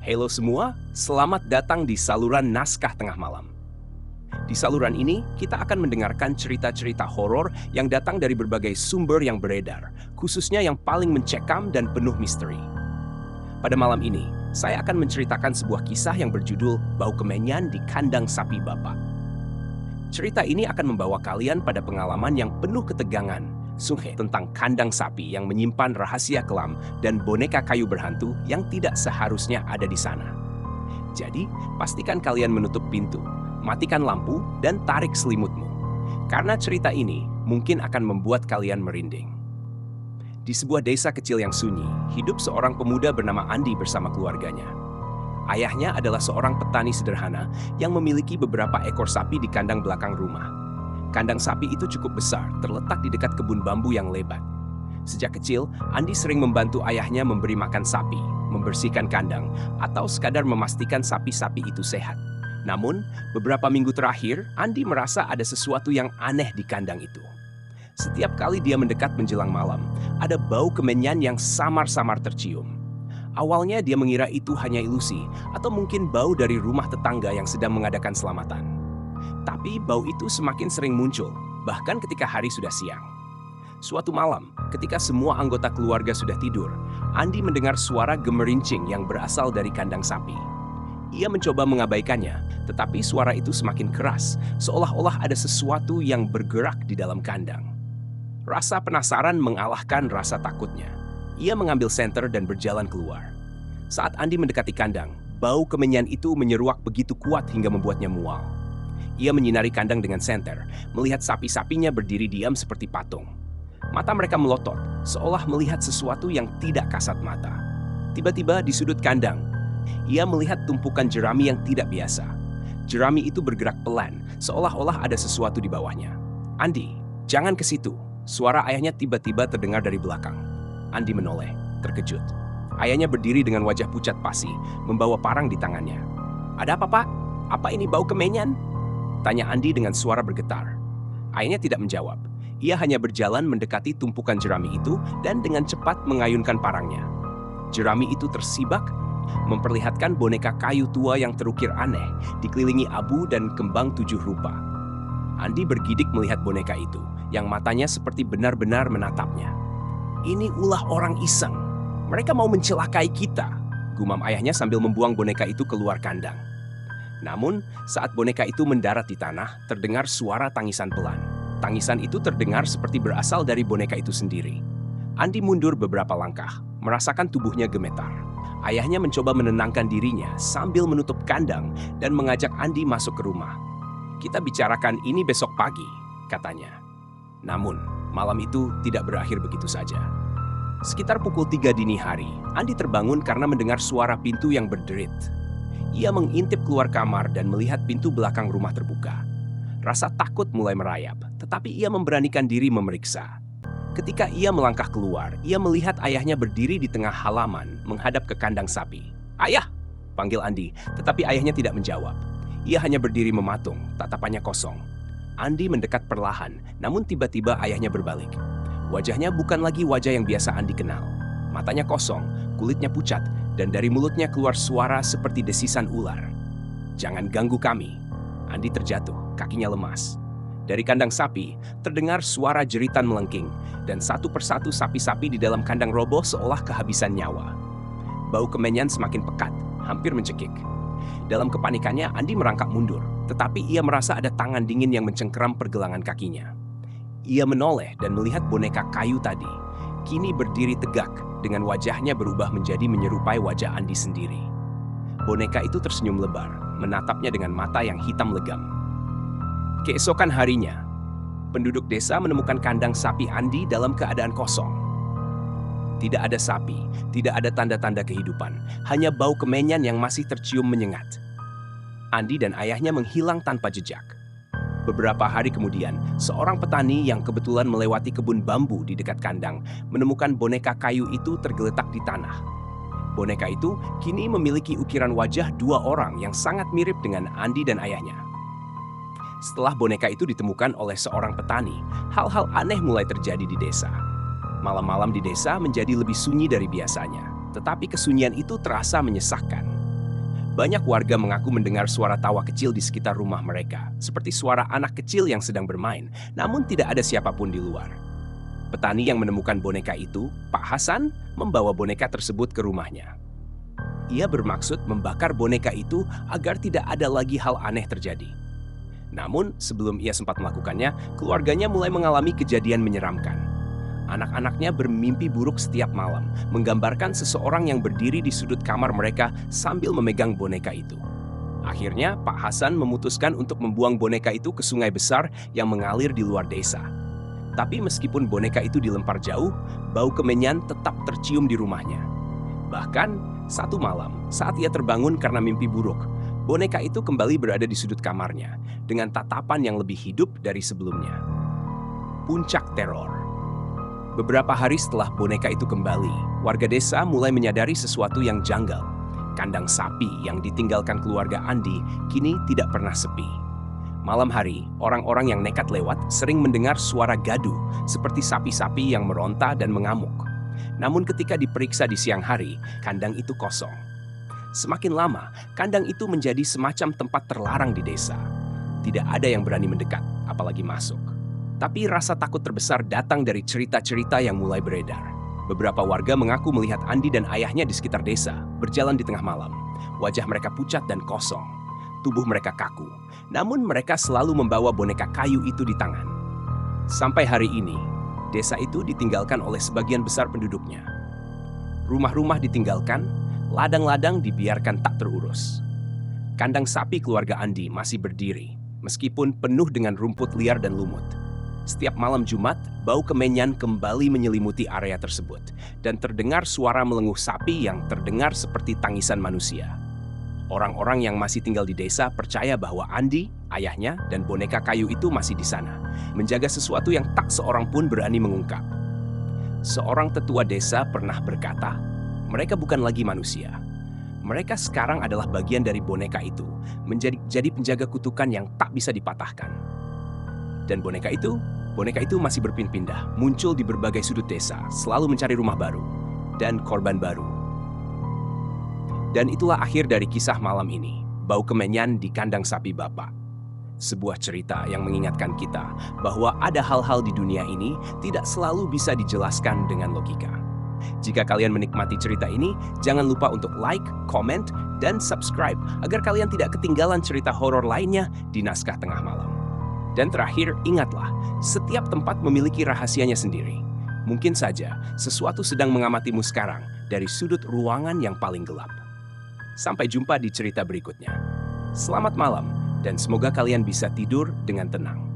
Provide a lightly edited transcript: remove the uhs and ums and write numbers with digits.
Halo semua, selamat datang di saluran Naskah Tengah Malam. Di saluran ini, kita akan mendengarkan cerita-cerita horor yang datang dari berbagai sumber yang beredar, khususnya yang paling mencekam dan penuh misteri. Pada malam ini, saya akan menceritakan sebuah kisah yang berjudul Bau Kemenyan di Kandang Sapi Bapak. Cerita ini akan membawa kalian pada pengalaman yang penuh ketegangan, tentang kandang sapi yang menyimpan rahasia kelam dan boneka kayu berhantu yang tidak seharusnya ada di sana. Jadi, pastikan kalian menutup pintu, matikan lampu, dan tarik selimutmu. Karena cerita ini mungkin akan membuat kalian merinding. Di sebuah desa kecil yang sunyi, hidup seorang pemuda bernama Andi bersama keluarganya. Ayahnya adalah seorang petani sederhana yang memiliki beberapa ekor sapi di kandang belakang rumah. Kandang sapi itu cukup besar, terletak di dekat kebun bambu yang lebat. Sejak kecil, Andi sering membantu ayahnya memberi makan sapi, membersihkan kandang, atau sekadar memastikan sapi-sapi itu sehat. Namun, beberapa minggu terakhir, Andi merasa ada sesuatu yang aneh di kandang itu. Setiap kali dia mendekat menjelang malam, ada bau kemenyan yang samar-samar tercium. Awalnya dia mengira itu hanya ilusi, atau mungkin bau dari rumah tetangga yang sedang mengadakan selamatan. Tapi bau itu semakin sering muncul, bahkan ketika hari sudah siang. Suatu malam, ketika semua anggota keluarga sudah tidur, Andi mendengar suara gemerincing yang berasal dari kandang sapi. Ia mencoba mengabaikannya, tetapi suara itu semakin keras, seolah-olah ada sesuatu yang bergerak di dalam kandang. Rasa penasaran mengalahkan rasa takutnya. Ia mengambil senter dan berjalan keluar. Saat Andi mendekati kandang, bau kemenyan itu menyeruak begitu kuat hingga membuatnya mual. Ia menyinari kandang dengan senter, melihat sapi-sapinya berdiri diam seperti patung. Mata mereka melotot, seolah melihat sesuatu yang tidak kasat mata. Tiba-tiba di sudut kandang, ia melihat tumpukan jerami yang tidak biasa. Jerami itu bergerak pelan, seolah-olah ada sesuatu di bawahnya. "Andi, jangan ke situ!" Suara ayahnya tiba-tiba terdengar dari belakang. Andi menoleh, terkejut. Ayahnya berdiri dengan wajah pucat pasi, membawa parang di tangannya. "Ada apa, Pak? Apa ini bau kemenyan?" Tanya Andi dengan suara bergetar. Ayahnya tidak menjawab. Ia hanya berjalan mendekati tumpukan jerami itu dan dengan cepat mengayunkan parangnya. Jerami itu tersibak, memperlihatkan boneka kayu tua yang terukir aneh, dikelilingi abu dan kembang 7 rupa. Andi bergidik melihat boneka itu, yang matanya seperti benar-benar menatapnya. "Ini ulah orang iseng. Mereka mau mencelakai kita," gumam ayahnya sambil membuang boneka itu keluar kandang. Namun, saat boneka itu mendarat di tanah, terdengar suara tangisan pelan. Tangisan itu terdengar seperti berasal dari boneka itu sendiri. Andi mundur beberapa langkah, merasakan tubuhnya gemetar. Ayahnya mencoba menenangkan dirinya sambil menutup kandang dan mengajak Andi masuk ke rumah. "Kita bicarakan ini besok pagi," katanya. Namun, malam itu tidak berakhir begitu saja. Sekitar pukul 3 dini hari, Andi terbangun karena mendengar suara pintu yang berderit. Ia mengintip keluar kamar dan melihat pintu belakang rumah terbuka. Rasa takut mulai merayap, tetapi ia memberanikan diri memeriksa. Ketika ia melangkah keluar, ia melihat ayahnya berdiri di tengah halaman menghadap ke kandang sapi. "Ayah!" panggil Andi, tetapi ayahnya tidak menjawab. Ia hanya berdiri mematung, tatapannya kosong. Andi mendekat perlahan, namun tiba-tiba ayahnya berbalik. Wajahnya bukan lagi wajah yang biasa Andi kenal. Matanya kosong, kulitnya pucat, dan dari mulutnya keluar suara seperti desisan ular. "Jangan ganggu kami." Andi terjatuh, kakinya lemas. Dari kandang sapi, terdengar suara jeritan melengking, dan satu persatu sapi-sapi di dalam kandang roboh seolah kehabisan nyawa. Bau kemenyan semakin pekat, hampir mencekik. Dalam kepanikannya, Andi merangkak mundur, tetapi ia merasa ada tangan dingin yang mencengkeram pergelangan kakinya. Ia menoleh dan melihat boneka kayu tadi, kini berdiri tegak, dengan wajahnya berubah menjadi menyerupai wajah Andi sendiri. Boneka itu tersenyum lebar, menatapnya dengan mata yang hitam legam. Keesokan harinya, penduduk desa menemukan kandang sapi Andi dalam keadaan kosong. Tidak ada sapi, tidak ada tanda-tanda kehidupan, hanya bau kemenyan yang masih tercium menyengat. Andi dan ayahnya menghilang tanpa jejak. Beberapa hari kemudian, seorang petani yang kebetulan melewati kebun bambu di dekat kandang menemukan boneka kayu itu tergeletak di tanah. Boneka itu kini memiliki ukiran wajah 2 orang yang sangat mirip dengan Andi dan ayahnya. Setelah boneka itu ditemukan oleh seorang petani, hal-hal aneh mulai terjadi di desa. Malam-malam di desa menjadi lebih sunyi dari biasanya, tetapi kesunyian itu terasa menyesakkan. Banyak warga mengaku mendengar suara tawa kecil di sekitar rumah mereka, seperti suara anak kecil yang sedang bermain, namun tidak ada siapapun di luar. Petani yang menemukan boneka itu, Pak Hasan, membawa boneka tersebut ke rumahnya. Ia bermaksud membakar boneka itu agar tidak ada lagi hal aneh terjadi. Namun, sebelum ia sempat melakukannya, keluarganya mulai mengalami kejadian menyeramkan. Anak-anaknya bermimpi buruk setiap malam, menggambarkan seseorang yang berdiri di sudut kamar mereka sambil memegang boneka itu. Akhirnya, Pak Hasan memutuskan untuk membuang boneka itu ke sungai besar yang mengalir di luar desa. Tapi meskipun boneka itu dilempar jauh, bau kemenyan tetap tercium di rumahnya. Bahkan, satu malam, saat ia terbangun karena mimpi buruk, boneka itu kembali berada di sudut kamarnya dengan tatapan yang lebih hidup dari sebelumnya. Puncak teror. Beberapa hari setelah boneka itu kembali, warga desa mulai menyadari sesuatu yang janggal. Kandang sapi yang ditinggalkan keluarga Andi kini tidak pernah sepi. Malam hari, orang-orang yang nekat lewat sering mendengar suara gaduh seperti sapi-sapi yang meronta dan mengamuk. Namun ketika diperiksa di siang hari, kandang itu kosong. Semakin lama, kandang itu menjadi semacam tempat terlarang di desa. Tidak ada yang berani mendekat, apalagi masuk. Tapi rasa takut terbesar datang dari cerita-cerita yang mulai beredar. Beberapa warga mengaku melihat Andi dan ayahnya di sekitar desa, berjalan di tengah malam. Wajah mereka pucat dan kosong. Tubuh mereka kaku. Namun mereka selalu membawa boneka kayu itu di tangan. Sampai hari ini, desa itu ditinggalkan oleh sebagian besar penduduknya. Rumah-rumah ditinggalkan, ladang-ladang dibiarkan tak terurus. Kandang sapi keluarga Andi masih berdiri, meskipun penuh dengan rumput liar dan lumut. Setiap malam Jumat, bau kemenyan kembali menyelimuti area tersebut, dan terdengar suara melenguh sapi yang terdengar seperti tangisan manusia. Orang-orang yang masih tinggal di desa percaya bahwa Andi, ayahnya, dan boneka kayu itu masih di sana, menjaga sesuatu yang tak seorang pun berani mengungkap. Seorang tetua desa pernah berkata, mereka bukan lagi manusia. Mereka sekarang adalah bagian dari boneka itu, menjadi penjaga kutukan yang tak bisa dipatahkan. Dan boneka itu masih berpindah-pindah, muncul di berbagai sudut desa, selalu mencari rumah baru dan korban baru. Dan itulah akhir dari kisah malam ini, bau kemenyan di kandang sapi Bapak. Sebuah cerita yang mengingatkan kita bahwa ada hal-hal di dunia ini tidak selalu bisa dijelaskan dengan logika. Jika kalian menikmati cerita ini, jangan lupa untuk like, comment, dan subscribe agar kalian tidak ketinggalan cerita horor lainnya di Naskah Tengah Malam. Dan terakhir, ingatlah, setiap tempat memiliki rahasianya sendiri. Mungkin saja sesuatu sedang mengamatimu sekarang dari sudut ruangan yang paling gelap. Sampai jumpa di cerita berikutnya. Selamat malam, dan semoga kalian bisa tidur dengan tenang.